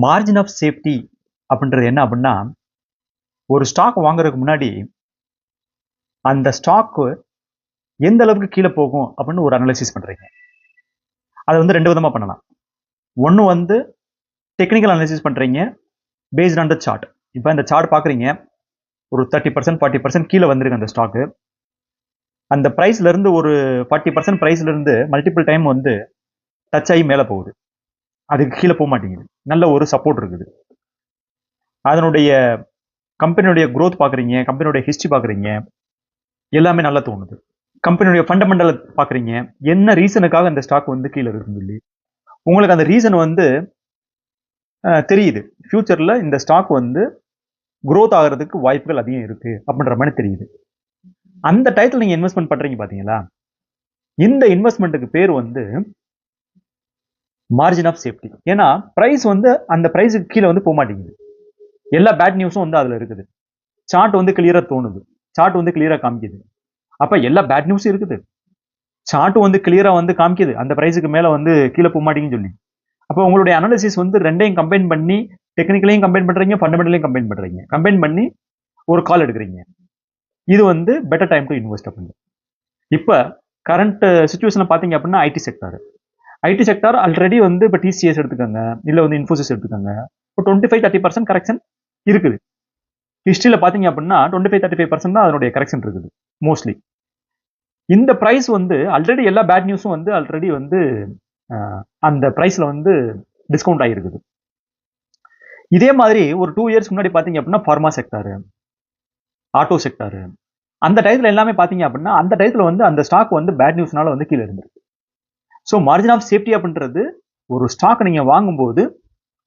Margin of safety அப்படின்றது என்ன அப்படின்னா, ஒரு ஸ்டாக் வாங்குறதுக்கு முன்னாடி அந்த ஸ்டாக்கு எந்த அளவுக்கு கீழே போகும் அப்படின்னு ஒரு அனலைசிஸ் பண்றீங்க. அதை வந்து 2 விதமா பண்ணலாம். ஒன்று வந்து டெக்னிக்கல் அனலைசிஸ் பண்றீங்க பேஸ்ட் ஆன் த சார்ட். இப்போ இந்த சார்ட் பார்க்குறீங்க, ஒரு 30% 40% கீழே வந்திருக்கு அந்த ஸ்டாக்கு. அந்த பிரைஸ்ல இருந்து ஒரு 40% பிரைஸ்ல இருந்து மல்டிபிள் டைம் வந்து டச் ஆகி மேலே போகுது. அதுக்கு கீழே போக மாட்டேங்குது. நல்ல ஒரு சப்போர்ட் இருக்குது. அதனுடைய கம்பெனியுடைய growth பார்க்குறீங்க, கம்பெனியுடைய ஹிஸ்ட்ரி பார்க்குறீங்க, எல்லாமே நல்லா தோணுது. கம்பெனியுடைய ஃபண்டமெண்டல் பார்க்குறீங்க, என்ன ரீசனுக்காக அந்த ஸ்டாக் வந்து கீழே இருக்குன்னு சொல்லி உங்களுக்கு அந்த ரீசன் வந்து தெரியுது. ஃபியூச்சரில் இந்த ஸ்டாக் வந்து growth ஆகிறதுக்கு வாய்ப்புகள் அதிகம் இருக்கு அப்படின்ற மாதிரி தெரியுது. அந்த டயத்தில் நீங்கள் இன்வெஸ்ட்மெண்ட் பண்ணுறீங்க பார்த்தீங்களா, இந்த இன்வெஸ்ட்மெண்ட்டுக்கு பேர் வந்து மார்ஜின் ஆஃப் சேஃப்டி. ஏன்னா ப்ரைஸ் வந்து அந்த ப்ரைஸுக்கு கீழே வந்து போக மாட்டேங்குது. எல்லா பேட் நியூஸும் வந்து அதில் இருக்குது. சார்ட் வந்து கிளியராக தோணுது, சார்ட் வந்து கிளியராக காமிக்குது. அப்போ எல்லா பேட் நியூஸும் இருக்குது, சார்ட் வந்து கிளியராக வந்து காமிக்குது அந்த ப்ரைஸுக்கு மேலே வந்து கீழே போக மாட்டேங்குன்னு சொல்லி. அப்போ உங்களுடைய அனாலிசிஸ் வந்து ரெண்டையும் கம்பைன் பண்ணி, டெக்னிக்கலையும் கம்பைன் பண்ணுறீங்க, ஃபண்டமெண்டலையும் கம்பைன் பண்ணுறீங்க. கம்பைன் பண்ணி ஒரு கால் எடுக்கிறீங்க. இது வந்து பெட்டர் டைம் டு இன்வெஸ்ட் அப்படின்னு. இப்போ கரண்ட் சுச்சுவேஷனில் பார்த்தீங்க அப்படின்னா ஐடி செக்டார் ஆல்ரெடி வந்து இப்போ டிசிஎஸ் எடுத்துக்கோங்க, இல்லை வந்து இன்ஃபோசிஸ் எடுத்துக்கோங்க, இப்போ 25-30% கரெக்ஷன் இருக்குது. ஹிஸ்ட்ரியில் பார்த்தீங்க அப்படின்னா 25-35% தான் அதனுடைய கரெக்ஷன் இருக்குது மோஸ்ட்லி. இந்த ப்ரைஸ் வந்து ஆல்ரெடி எல்லா பேட் நியூஸும் வந்து ஆல்ரெடி வந்து அந்த ப்ரைஸில் வந்து டிஸ்கவுண்ட் ஆகிருக்குது. இதே மாதிரி ஒரு 2 இயர்ஸ்க்கு முன்னாடி பார்த்தீங்க அப்படின்னா ஃபார்மா செக்டாரு, ஆட்டோ செக்டாரு, அந்த டயத்தில் எல்லாமே பார்த்தீங்க அப்படின்னா அந்த டயத்தில் வந்து அந்த ஸ்டாக் வந்து பேட் நியூஸ்னால வந்து கீழே இருந்திருக்கு. ஸோ மார்ஜின் ஆஃப் சேஃப்டி அப்படின்றது ஒரு ஸ்டாக் நீங்கள் வாங்கும்போது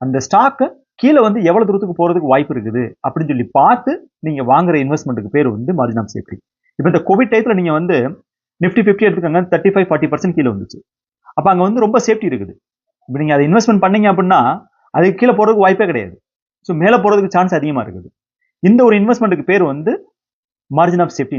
அந்த ஸ்டாக்கு கீழே வந்து எவ்வளோ தூரத்துக்கு போகிறதுக்கு வாய்ப்பு இருக்குது அப்படின்னு சொல்லி பார்த்து நீங்கள் வாங்குற இன்வெஸ்ட்மெண்ட்டுக்கு பேர் வந்து மார்ஜின் ஆஃப் சேஃப்டி. இப்போ இந்த கோவிட் டயத்தில் நீங்கள் வந்து நிஃப்டி 50 எடுத்துக்கோங்க, 35-40% கீழே வந்துச்சு. அப்போ அங்கே வந்து ரொம்ப சேஃப்டி இருக்குது. இப்போ நீங்கள் அதை இன்வெஸ்ட்மெண்ட் பண்ணீங்க அப்படின்னா அதுக்கு கீழே போகிறதுக்கு வாய்ப்பே கிடையாது. ஸோ மேலே போகிறதுக்கு சான்ஸ் அதிகமாக இருக்குது. இந்த ஒரு இன்வெஸ்ட்மெண்ட்டுக்கு பேர் வந்து மார்ஜின் ஆஃப் சேஃப்டி.